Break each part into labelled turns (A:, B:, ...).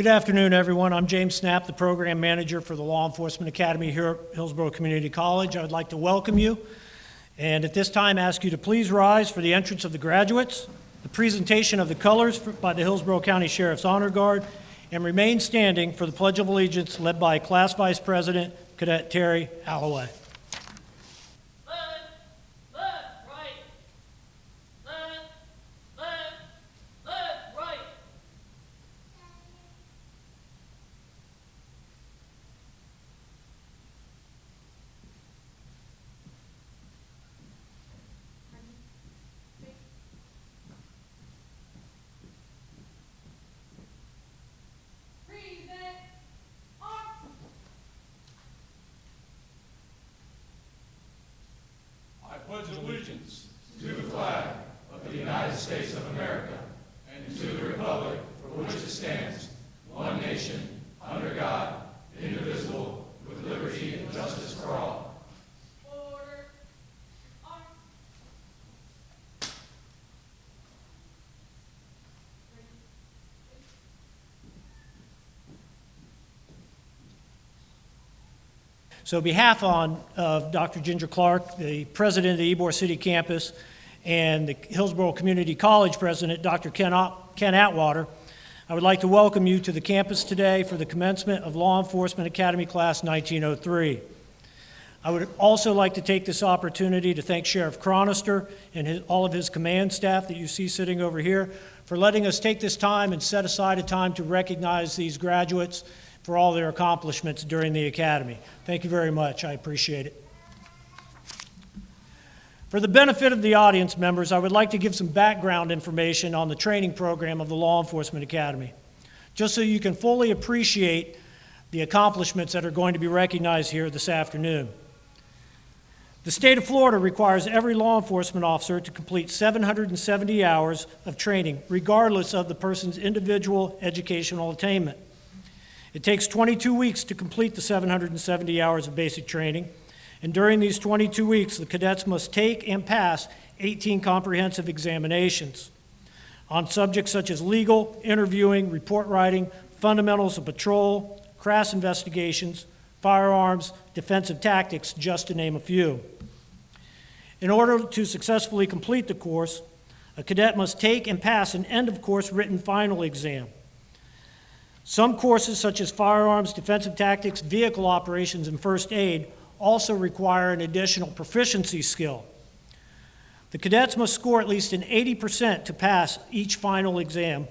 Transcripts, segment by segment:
A: Good afternoon, everyone. I'm James Snapp, the Program Manager for the Law Enforcement Academy here at Hillsborough Community College. I would like to welcome you, and at this time ask you to please rise for the entrance of the graduates, the presentation of the colors by the Hillsborough County Sheriff's Honor Guard, and remain standing for the Pledge of Allegiance led by Class Vice President Cadet Terry Alloway.
B: I pledge allegiance to the flag of the United States of America and to the republic for which it stands, one nation, under God, indivisible, with liberty and justice for all.
C: Order.
A: So on behalf of Dr. Ginger Clark, the president of the Ybor City campus, and the Hillsborough Community College president, Dr. Ken Atwater, I would like to welcome you to the campus today for the commencement of Law Enforcement Academy Class 1903. I would also like to take this opportunity to thank Sheriff Chronister and all of his command staff that you see sitting over here for letting us take this time and set aside a time to recognize these graduates for all their accomplishments during the Academy. Thank you very much. I appreciate it. For the benefit of the audience members, I would like to give some background information on the training program of the Law Enforcement Academy, just so you can fully appreciate the accomplishments that are going to be recognized here this afternoon. The state of Florida requires every law enforcement officer to complete 770 hours of training, regardless of the person's individual educational attainment. It takes 22 weeks to complete the 770 hours of basic training, and during these 22 weeks, the cadets must take and pass 18 comprehensive examinations on subjects such as legal, interviewing, report writing, fundamentals of patrol, crass investigations, firearms, defensive tactics, just to name a few. In order to successfully complete the course, a cadet must take and pass an end-of-course written final exam. Some courses, such as firearms, defensive tactics, vehicle operations, and first aid, also require an additional proficiency skill. The cadets must score at least an 80% to pass each final exam.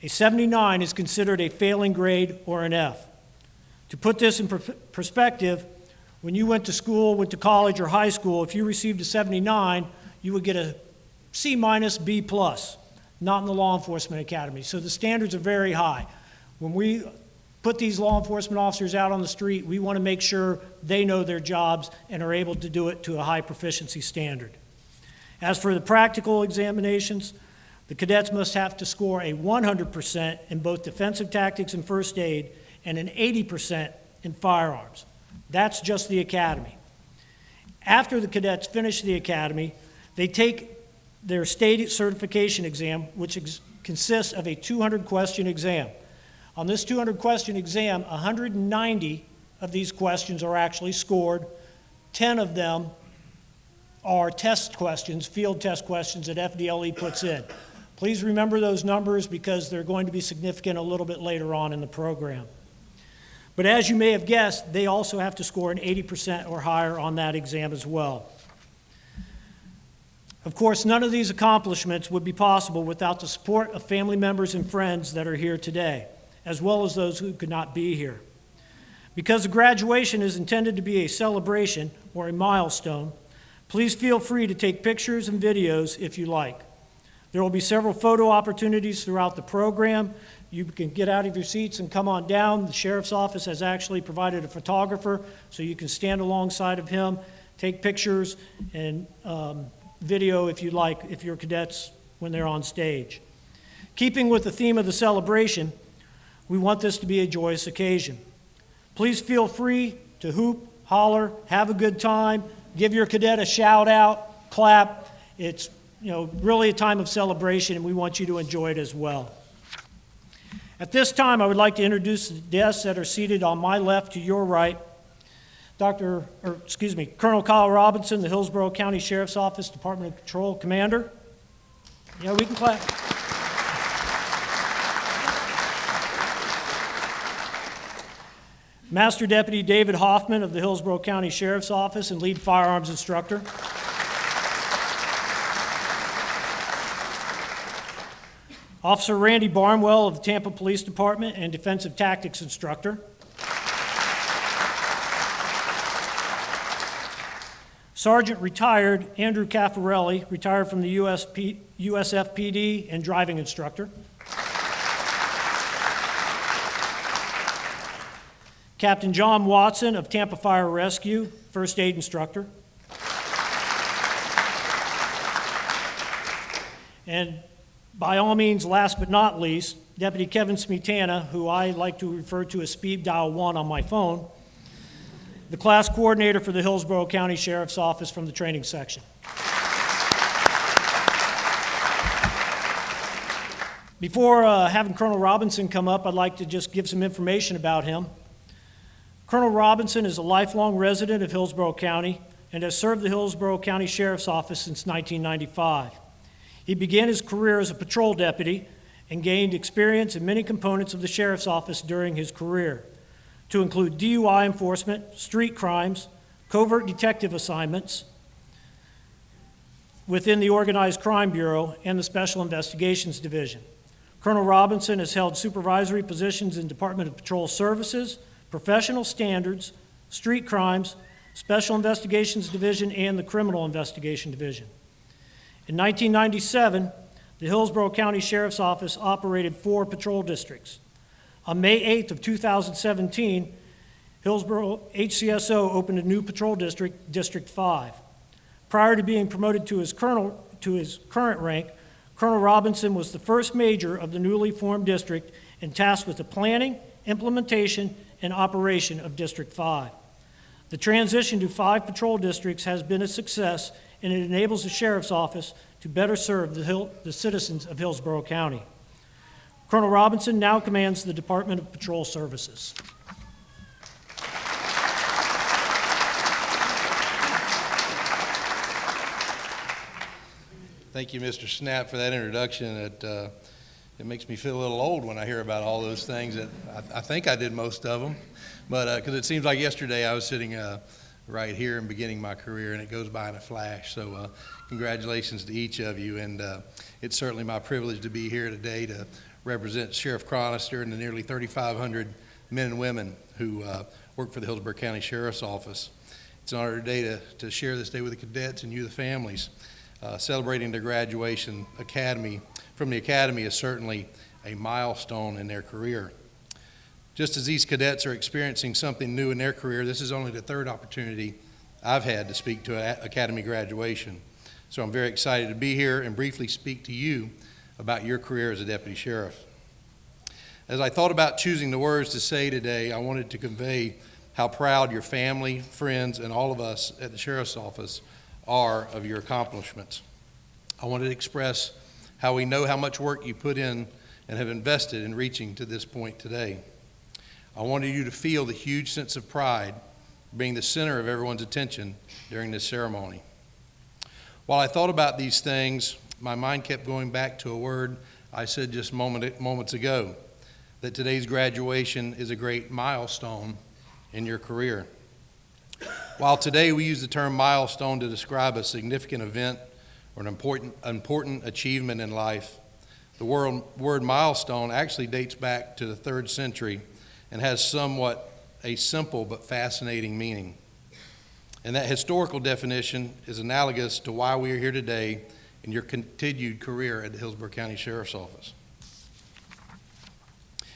A: A 79 is considered a failing grade or an F. To put this in perspective, when you went to school, went to college or high school, if you received a 79, you would get a C minus, B plus, not in the Law Enforcement Academy. So the standards are very high. When we put these law enforcement officers out on the street, we want to make sure they know their jobs and are able to do it to a high proficiency standard. As for the practical examinations, the cadets must have to score a 100% in both defensive tactics and first aid and an 80% in firearms. That's just the academy. After the cadets finish the academy, they take their state certification exam, which consists of a 200-question exam. On this 200-question exam, 190 of these questions are actually scored. 10 of them are test questions, field test questions that FDLE puts in. Please remember those numbers because they're going to be significant a little bit later on in the program. But as you may have guessed, they also have to score an 80% or higher on that exam as well. Of course, none of these accomplishments would be possible without the support of family members and friends that are here today, as well as those who could not be here. Because the graduation is intended to be a celebration or a milestone, please feel free to take pictures and videos if you like. There will be several photo opportunities throughout the program. You can get out of your seats and come on down. The sheriff's office has actually provided a photographer, so you can stand alongside of him, take pictures and video if you like, if you're cadets when they're on stage. Keeping with the theme of the celebration, we want this to be a joyous occasion. Please feel free to hoop, holler, have a good time, give your cadet a shout out, clap. It's really a time of celebration, and we want you to enjoy it as well. At this time, I would like to introduce the guests that are seated on my left to your right. Colonel Kyle Robinson, the Hillsborough County Sheriff's Office, Department of Patrol Commander. Yeah, we can clap. Master Deputy David Hoffman of the Hillsborough County Sheriff's Office and lead firearms instructor. Officer Randy Barnwell of the Tampa Police Department and defensive tactics instructor. Sergeant retired Andrew Caffarelli, retired from the USFPD and driving instructor. Captain John Watson of Tampa Fire Rescue, first aid instructor. And by all means, last but not least, Deputy Kevin Smetana, who I like to refer to as Speed Dial 1 on my phone, the class coordinator for the Hillsborough County Sheriff's Office from the training section. Before having Colonel Robinson come up, I'd like to just give some information about him. Colonel Robinson is a lifelong resident of Hillsborough County and has served the Hillsborough County Sheriff's Office since 1995. He began his career as a patrol deputy and gained experience in many components of the Sheriff's Office during his career, to include DUI enforcement, street crimes, covert detective assignments within the Organized Crime Bureau and the Special Investigations Division. Colonel Robinson has held supervisory positions in Department of Patrol Services, Professional Standards, Street Crimes, Special Investigations Division, and the Criminal Investigation Division. In 1997, the Hillsborough County Sheriff's Office operated 4 patrol districts. On May 8th of 2017, Hillsborough HCSO opened a new patrol district, District 5. Prior to being promoted to his current rank, Colonel Robinson was the first major of the newly formed district and tasked with the planning, implementation, and operation of District 5. The transition to 5 patrol districts has been a success, and it enables the Sheriff's Office to better serve the citizens of Hillsborough County. Colonel Robinson now commands the Department of Patrol Services.
C: Thank you, Mr. Snap, for that introduction. It makes me feel a little old when I hear about all those things that I think I did most of them, but because it seems like yesterday I was sitting right here and beginning my career, and it goes by in a flash. So congratulations to each of you, and it's certainly my privilege to be here today to represent Sheriff Cronister and the nearly 3,500 men and women who work for the Hillsborough County Sheriff's Office. It's an honor today to share this day with the cadets and you, the families. Celebrating their graduation from the academy is certainly a milestone in their career. Just as these cadets are experiencing something new in their career, this is only the 3rd opportunity I've had to speak to an academy graduation. So I'm very excited to be here and briefly speak to you about your career as a deputy sheriff. As I thought about choosing the words to say today, I wanted to convey how proud your family, friends, and all of us at the Sheriff's Office are of your accomplishments. I wanted to express how we know how much work you put in and have invested in reaching to this point today. I wanted you to feel the huge sense of pride being the center of everyone's attention during this ceremony. While I thought about these things, my mind kept going back to a word I said just moments ago, that today's graduation is a great milestone in your career. While today we use the term milestone to describe a significant event or an important achievement in life, the word milestone actually dates back to the 3rd century and has somewhat a simple but fascinating meaning. And that historical definition is analogous to why we are here today in your continued career at the Hillsborough County Sheriff's Office.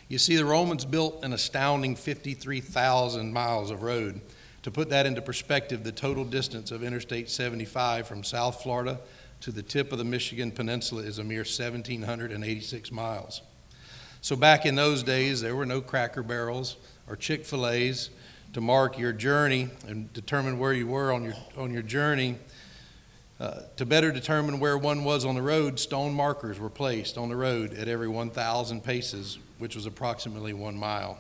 C: You see, the Romans built an astounding 53,000 miles of road. To put that into perspective, the total distance of Interstate 75 from South Florida to the tip of the Michigan Peninsula is a mere 1,786 miles. So back in those days, there were no Cracker Barrels or Chick-fil-A's to mark your journey and determine where you were on your journey. To better determine where one was on the road, stone markers were placed on the road at every 1,000 paces, which was approximately 1 mile.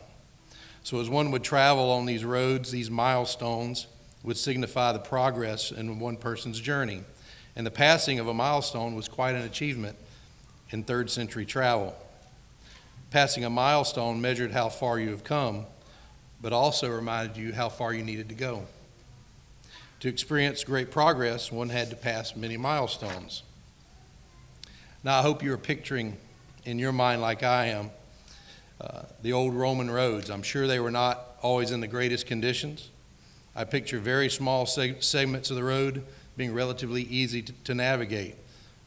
C: So as one would travel on these roads, these milestones would signify the progress in one person's journey. And the passing of a milestone was quite an achievement in 3rd century travel. Passing a milestone measured how far you have come, but also reminded you how far you needed to go. To experience great progress, one had to pass many milestones. Now, I hope you're picturing in your mind, like I am, the old Roman roads. I'm sure they were not always in the greatest conditions. I picture very small segments of the road being relatively easy to navigate,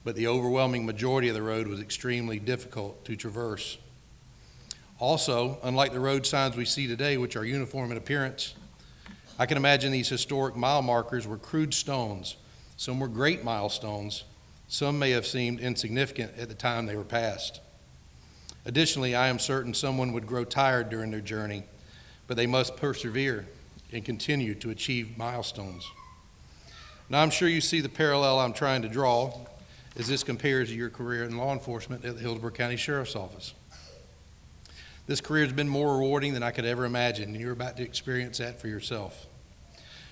C: but the overwhelming majority of the road was extremely difficult to traverse. Also, unlike the road signs we see today, which are uniform in appearance, I can imagine these historic mile markers were crude stones. Some were great milestones. Some may have seemed insignificant at the time they were passed. Additionally, I am certain someone would grow tired during their journey, but they must persevere and continue to achieve milestones. Now, I'm sure you see the parallel I'm trying to draw as this compares to your career in law enforcement at the Hillsborough County Sheriff's Office. This career has been more rewarding than I could ever imagine, and you're about to experience that for yourself.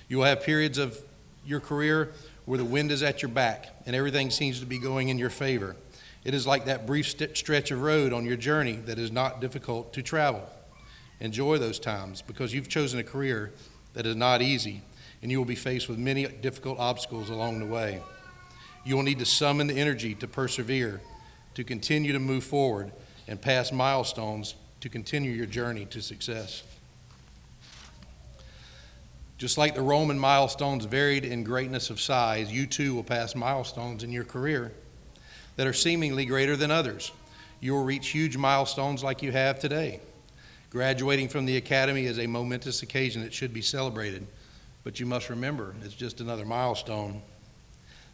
C: You will have periods of your career where the wind is at your back and everything seems to be going in your favor. It is like that brief stretch of road on your journey that is not difficult to travel. Enjoy those times because you've chosen a career that is not easy, and you will be faced with many difficult obstacles along the way. You will need to summon the energy to persevere, to continue to move forward, and pass milestones to continue your journey to success. Just like the Roman milestones varied in greatness of size, you too will pass milestones in your career that are seemingly greater than others. You will reach huge milestones like you have today. Graduating from the academy is a momentous occasion that should be celebrated, but you must remember it's just another milestone.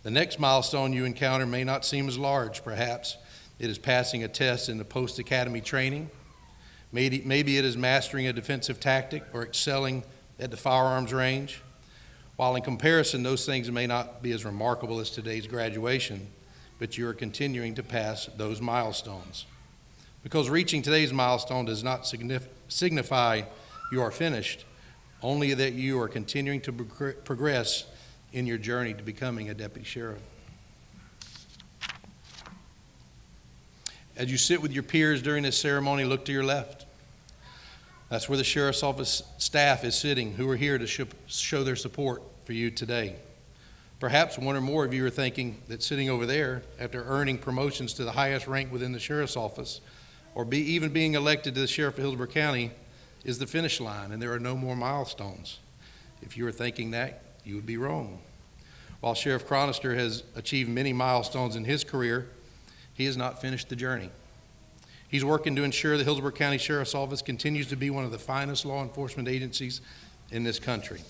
C: The next milestone you encounter may not seem as large. Perhaps it is passing a test in the post-academy training. Maybe it is mastering a defensive tactic or excelling at the firearms range. While in comparison, those things may not be as remarkable as today's graduation, but you are continuing to pass those milestones. Because reaching today's milestone does not signify you are finished, only that you are continuing to progress in your journey to becoming a deputy sheriff. As you sit with your peers during this ceremony, look to your left. That's where the Sheriff's Office staff is sitting, who are here to show their support for you today. Perhaps one or more of you are thinking that sitting over there, after earning promotions to the highest rank within the Sheriff's Office, or even being elected to the Sheriff of Hillsborough County, is the finish line, and there are no more milestones. If you are thinking that, you would be wrong. While Sheriff Chronister has achieved many milestones in his career, he has not finished the journey. He's working to ensure the Hillsborough County Sheriff's Office continues to be one of the finest law enforcement agencies in this country.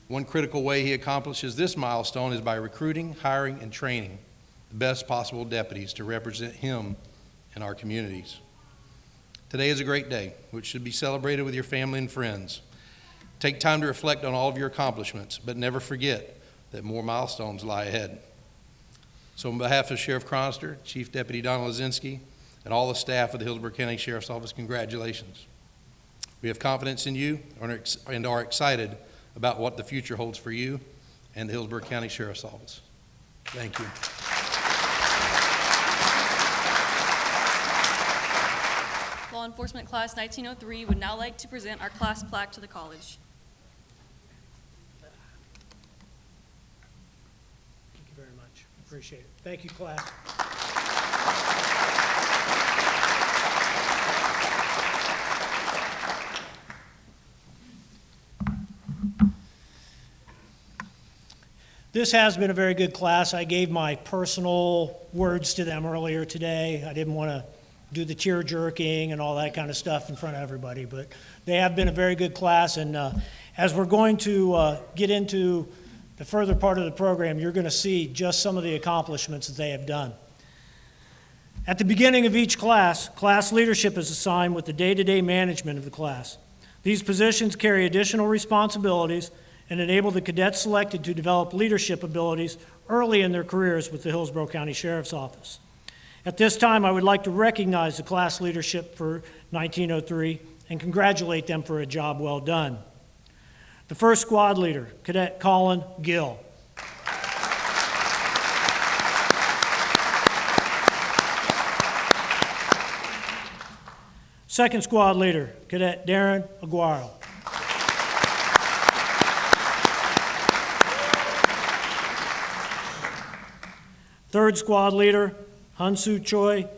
C: One critical way he accomplishes this milestone is by recruiting, hiring, and training the best possible deputies to represent him in our communities. Today is a great day, which should be celebrated with your family and friends. Take time to reflect on all of your accomplishments, but never forget that more milestones lie ahead. So on behalf of Sheriff Chronister, Chief Deputy Donald Lazinski, and all the staff of the Hillsborough County Sheriff's Office, congratulations. We have confidence in you and are excited about what the future holds for you and the Hillsborough County Sheriff's Office. Thank you.
D: Law Enforcement Class 1903 would now like to present our class plaque to the college.
A: Thank you very much. Appreciate it. Thank you, class. This has been a very good class. I gave my personal words to them earlier today. I didn't want to do the tear jerking and all that kind of stuff in front of everybody, but they have been a very good class, and as we're going to get into the further part of the program, you're going to see just some of the accomplishments that they have done. At the beginning of each class leadership is assigned with the day-to-day management of the class. These positions carry additional responsibilities and enable the cadets selected to develop leadership abilities early in their careers with the Hillsborough County Sheriff's Office. At this time, I would like to recognize the class leadership for 1903 and congratulate them for a job well done. The first squad leader, Cadet Colin Gill. Second squad leader, Cadet Darren Aguero. Third squad leader, Hansu Choi.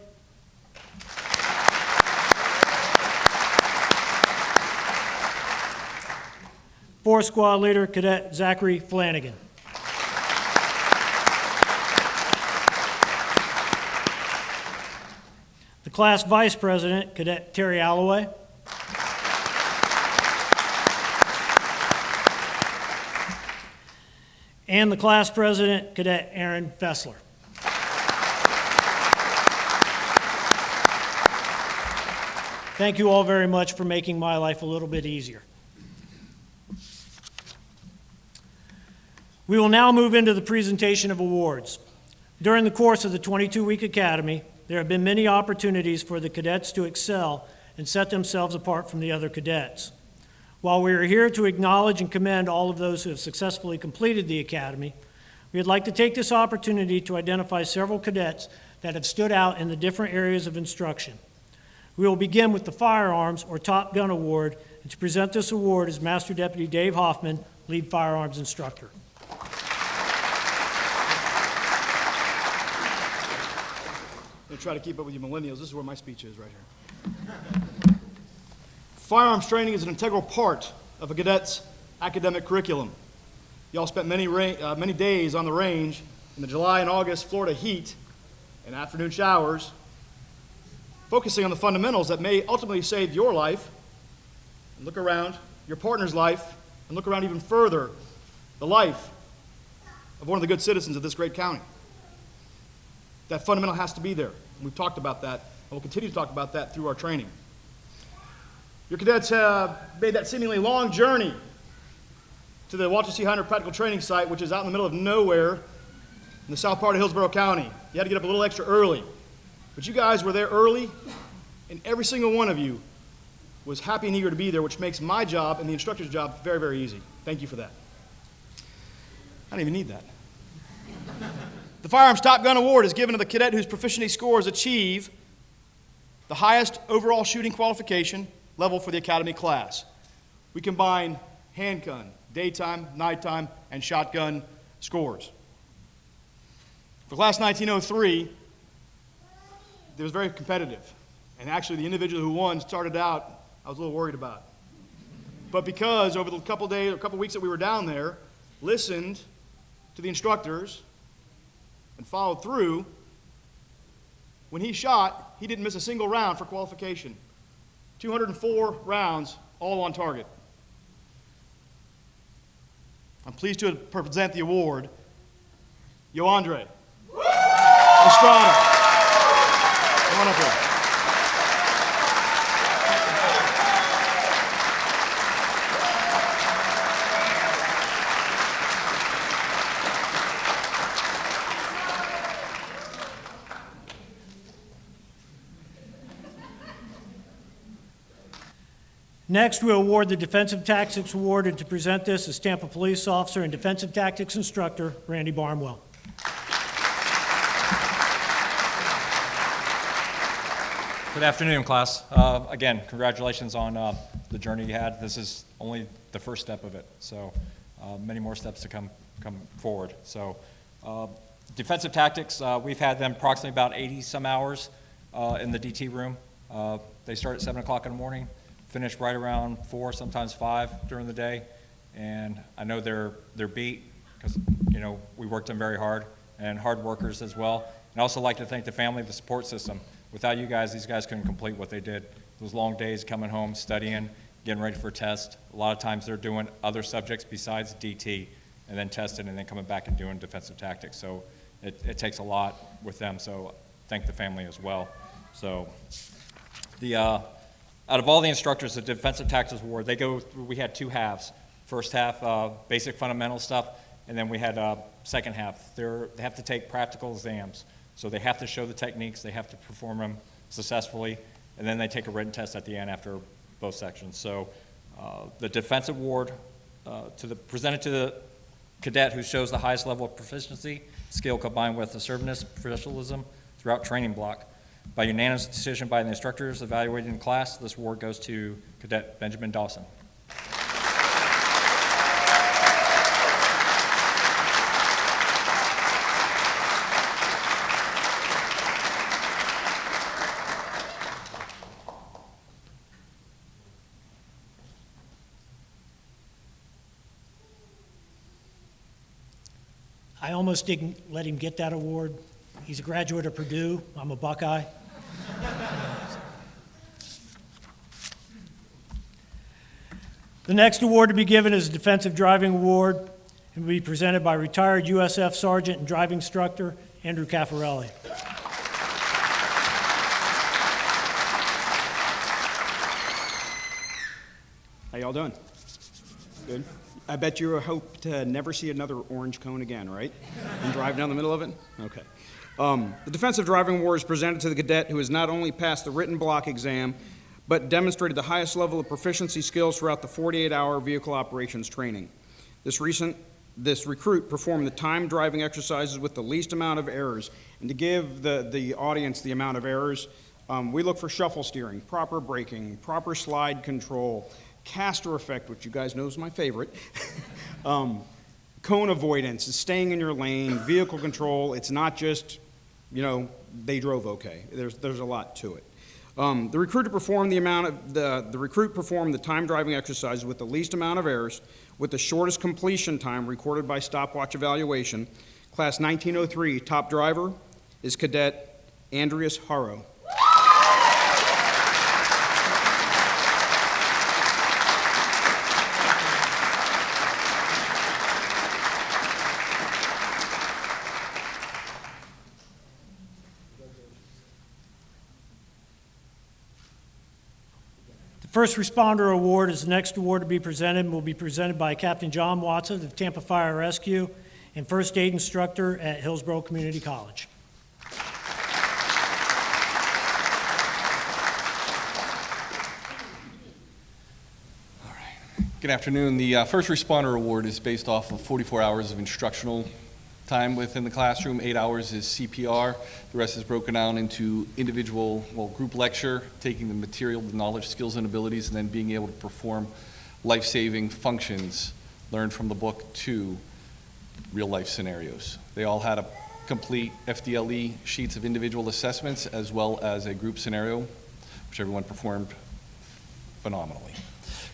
A: Fourth squad leader, Cadet Zachary Flanagan. The class vice president, Cadet Terry Alloway. And the class president, Cadet Aaron Fessler. Thank you all very much for making my life a little bit easier. We will now move into the presentation of awards. During the course of the 22-week academy, there have been many opportunities for the cadets to excel and set themselves apart from the other cadets. While we are here to acknowledge and commend all of those who have successfully completed the academy, we would like to take this opportunity to identify several cadets that have stood out in the different areas of instruction. We will begin with the Firearms or Top Gun Award, and to present this award is Master Deputy Dave Hoffman, Lead Firearms Instructor.
E: I'm going to try to keep up with you millennials. This is where my speech is right here. Firearms training is an integral part of a cadet's academic curriculum. Y'all spent many days on the range in the July and August Florida heat and afternoon showers, focusing on the fundamentals that may ultimately save your life, and look around your partner's life, and look around even further, the life of one of the good citizens of this great county. That fundamental has to be there. We've talked about that, and we'll continue to talk about that through our training. Your cadets have made that seemingly long journey to the Walter C. Heiner Practical Training Site, which is out in the middle of nowhere in the south part of Hillsborough County. You had to get up a little extra early. But you guys were there early, and every single one of you was happy and eager to be there, which makes my job and the instructor's job very, very easy. Thank you for that. I don't even need that. The Firearms Top Gun Award is given to the cadet whose proficiency scores achieve the highest overall shooting qualification level for the academy class. We combine handgun, daytime, nighttime, and shotgun scores. For class 1903, it was very competitive. And actually, the individual who won started out, I was a little worried about. But because over the couple weeks that we were down there, listened to the instructors and followed through, when he shot, he didn't miss a single round for qualification. 204 rounds, all on target. I'm pleased to present the award, Yoandre Estrada. Come on up here.
A: Next, we'll award the Defensive Tactics Award, and to present this is Tampa Police Officer and Defensive Tactics Instructor, Randy Barnwell.
F: Good afternoon, class. Again, congratulations on the journey you had. This is only the first step of it, so many more steps to come forward. So defensive tactics, we've had them approximately about 80-some hours in the DT room. They start at 7 o'clock in the morning, finish right around 4, sometimes 5 during the day. And I know they're beat because, we worked them very hard, and hard workers as well. And I also like to thank the family, the support system. Without you guys, these guys couldn't complete what they did. Those long days coming home, studying, getting ready for a test. A lot of times they're doing other subjects besides DT and then testing and then coming back and doing defensive tactics. So it takes a lot with them. So thank the family as well. So out of all the instructors, the Defensive Tactics Award, we had 2 halves. First half, basic fundamental stuff, and then we had second half. They have to take practical exams. So they have to show the techniques, they have to perform them successfully, and then they take a written test at the end after both sections. So the defensive award presented to the cadet who shows the highest level of proficiency, skill combined with assertiveness, professionalism throughout training block. By unanimous decision by the instructors evaluated in class, this award goes to Cadet Benjamin Dawson.
A: I almost didn't let him get that award. He's a graduate of Purdue. I'm a Buckeye. The next award to be given is the Defensive Driving Award and will be presented by retired USF Sergeant and driving instructor Andrew Caffarelli.
G: How y'all doing? Good. I bet you hope to never see another orange cone again, right? And drive down the middle of it? Okay. The Defensive Driving Award is presented to the cadet who has not only passed the written block exam, but demonstrated the highest level of proficiency skills throughout the 48-hour vehicle operations training. This recruit performed the time driving exercises with the least amount of errors. And to give the audience the amount of errors, we look for shuffle steering, proper braking, proper slide control, caster effect, which you guys know is my favorite, cone avoidance, staying in your lane, vehicle control. It's not just, they drove okay. There's a lot to it. The recruit performed the time driving exercises with the least amount of errors, with the shortest completion time recorded by stopwatch evaluation. Class 1903 top driver is Cadet Andreas Haro.
A: First Responder Award is the next award to be presented and will be presented by Captain John Watson of Tampa Fire Rescue and First Aid Instructor at Hillsborough Community College.
H: Good afternoon. The First Responder Award is based off of 44 hours of instructional time within the classroom. 8 hours is CPR. The rest is broken down into group lecture, taking the material, the knowledge, skills, and abilities, and then being able to perform life-saving functions learned from the book to real-life scenarios. They all had a complete FDLE sheets of individual assessments as well as a group scenario, which everyone performed phenomenally.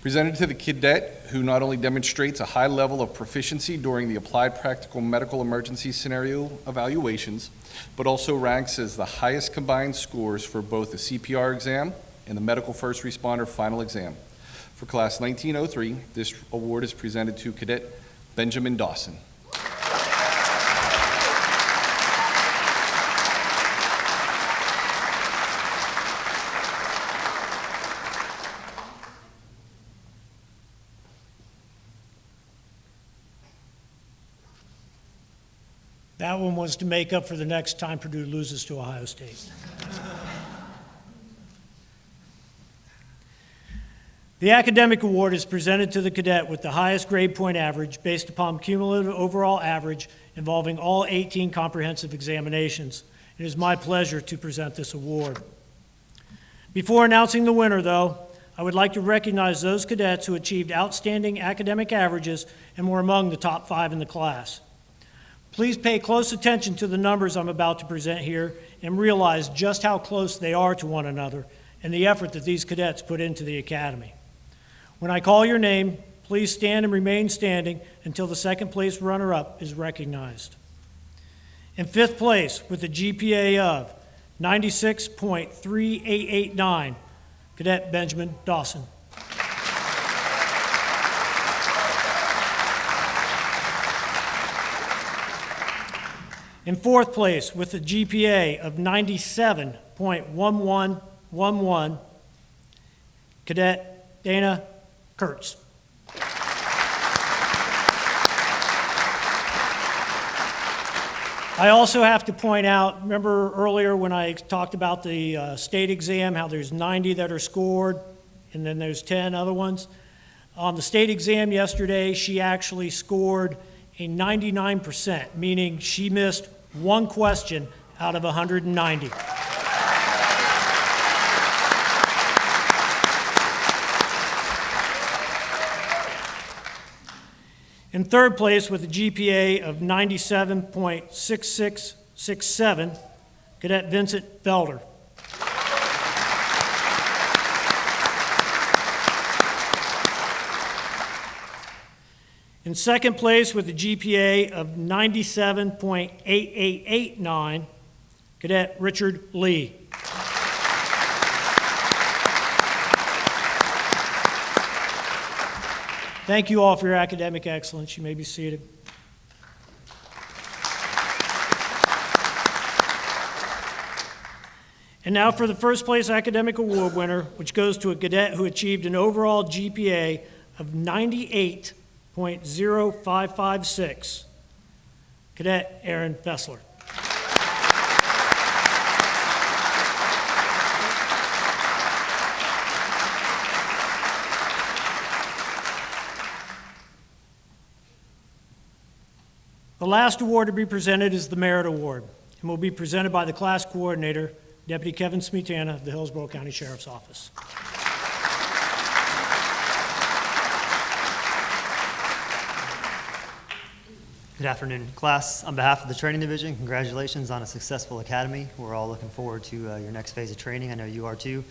H: Presented to the cadet who not only demonstrates a high level of proficiency during the applied practical medical emergency scenario evaluations, but also ranks as the highest combined scores for both the CPR exam and the medical first responder final exam. For class 1903, this award is presented to Cadet Benjamin Dawson.
A: That one was to make up for the next time Purdue loses to Ohio State. The Academic Award is presented to the cadet with the highest grade point average based upon cumulative overall average involving all 18 comprehensive examinations. It is my pleasure to present this award. Before announcing the winner, though, I would like to recognize those cadets who achieved outstanding academic averages and were among the top 5 in the class. Please pay close attention to the numbers I'm about to present here and realize just how close they are to one another and the effort that these cadets put into the academy. When I call your name, please stand and remain standing until the second place runner-up is recognized. In 5th place with a GPA of 96.3889, Cadet Benjamin Dawson. In 4th place with a GPA of 97.1111, Cadet Dana Kurtz. I also have to point out, remember earlier when I talked about the state exam, how there's 90 that are scored, and then there's 10 other ones? On the state exam yesterday, she actually scored a 99%, meaning she missed one question out of 190. In third place with a GPA of 97.6667, Cadet Vincent Felder. In second place with a GPA of 97.8889, Cadet Richard Lee. Thank you all for your academic excellence. You may be seated. And now for the first place academic award winner, which goes to a cadet who achieved an overall GPA of 98.0556, Cadet Aaron Fessler. The last award to be presented is the Merit Award, and will be presented by the class coordinator, Deputy Kevin Smetana of the Hillsborough County Sheriff's Office.
I: Good afternoon, class. On behalf of the training division, congratulations on a successful academy. We're all looking forward to your next phase of training. I know you are too.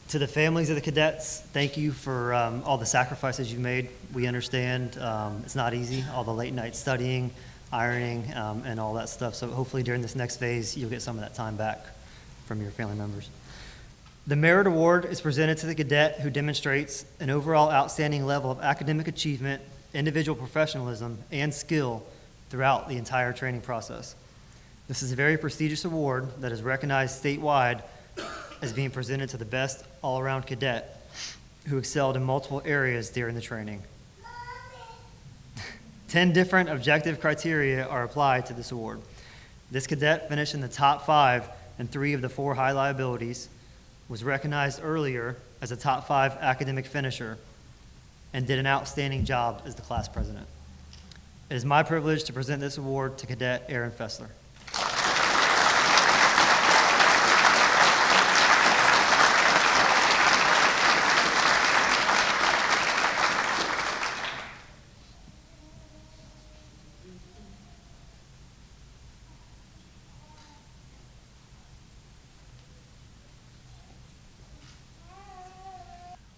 I: To the families of the cadets, thank you for all the sacrifices you made. We understand it's not easy, all the late night studying, ironing, and all that stuff. So hopefully during this next phase, you'll get some of that time back from your family members. The Merit Award is presented to the cadet who demonstrates an overall outstanding level of academic achievement, individual professionalism, and skill throughout the entire training process. This is a very prestigious award that is recognized statewide as being presented to the best all-around cadet who excelled in multiple areas during the training. 10 different objective criteria are applied to this award. This cadet finished in the top 5 in 3 of the 4 high liabilities, was recognized earlier as a top 5 academic finisher, and did an outstanding job as the class president. It is my privilege to present this award to Cadet Aaron Fessler.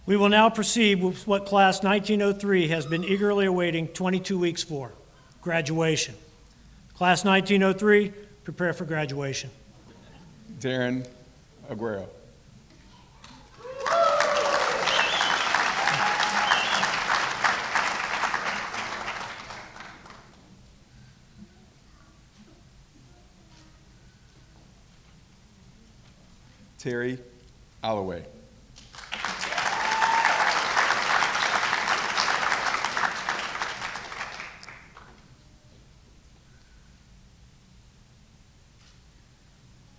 A: We will now proceed with what Class 1903 has been eagerly awaiting 22 weeks for, graduation. Class 1903, prepare for graduation.
J: Darren Aguero. Terry Alloway.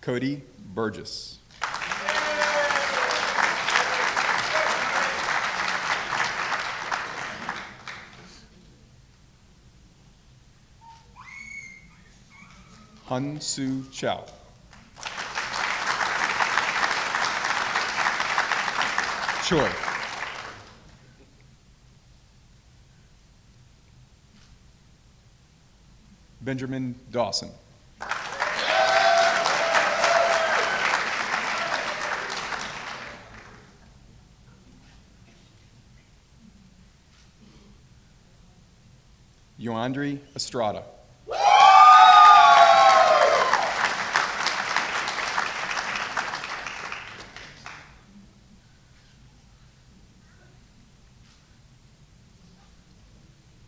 J: Cody Burgess. Hun Soo Chow. Choi. Benjamin Dawson. Yoandri Estrada.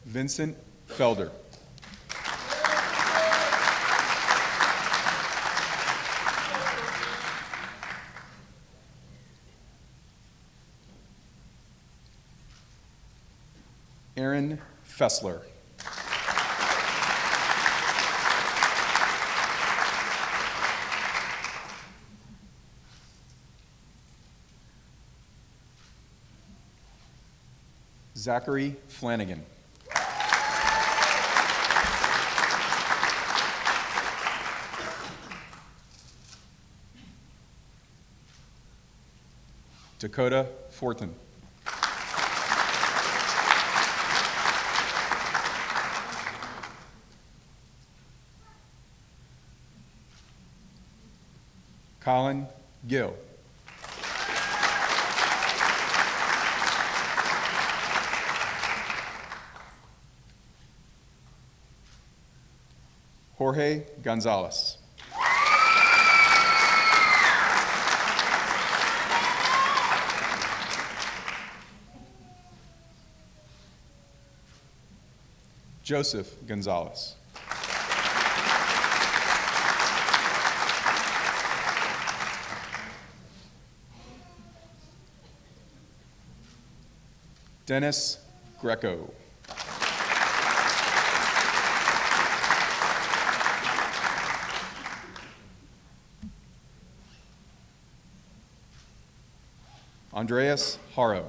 J: Vincent Felder. Aaron Fessler. Zachary Flanagan. Dakota Fortin. Colin Gill. Jorge Gonzalez. Joseph Gonzalez. Dennis Greco. Andreas Haro.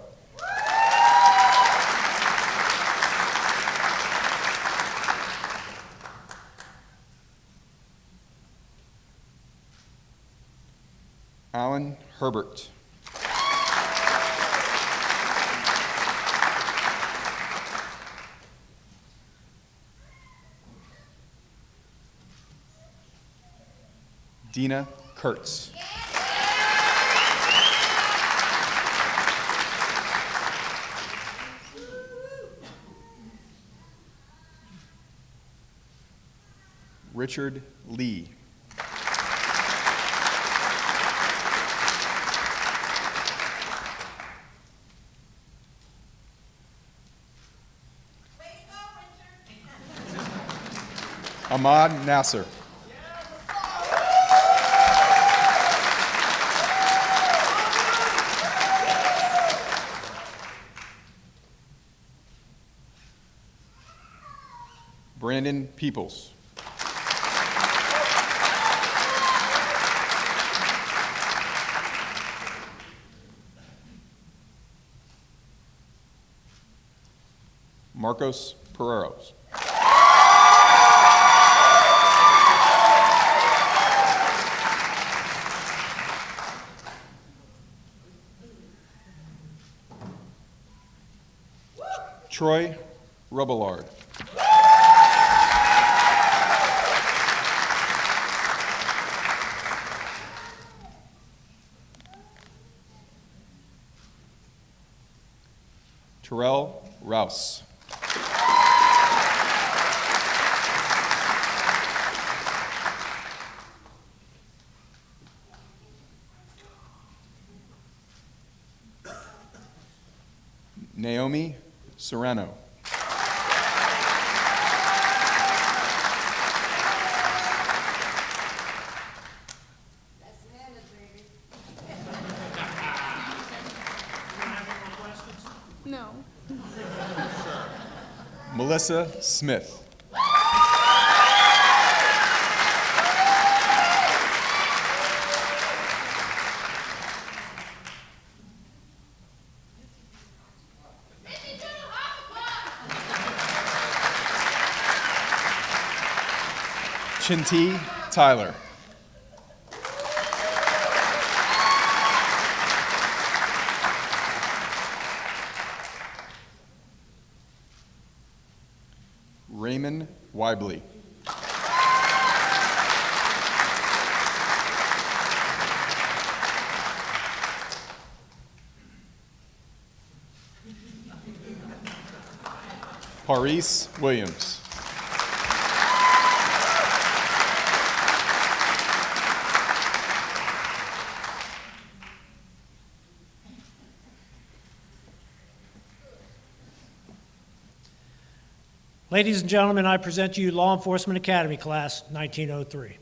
J: Alan Herbert. Dina Kurtz. Richard Lee. Ahmad Nasser. Brandon Peoples. Marcos Pereiros. Troy Rubillard. Terrell Rouse. Naomi Serrano.
K: No.
J: Melissa Smith. Chinti Tyler. Raymond Weibley. Paris Williams.
A: Ladies and gentlemen, I present to you Law Enforcement Academy Class 1903.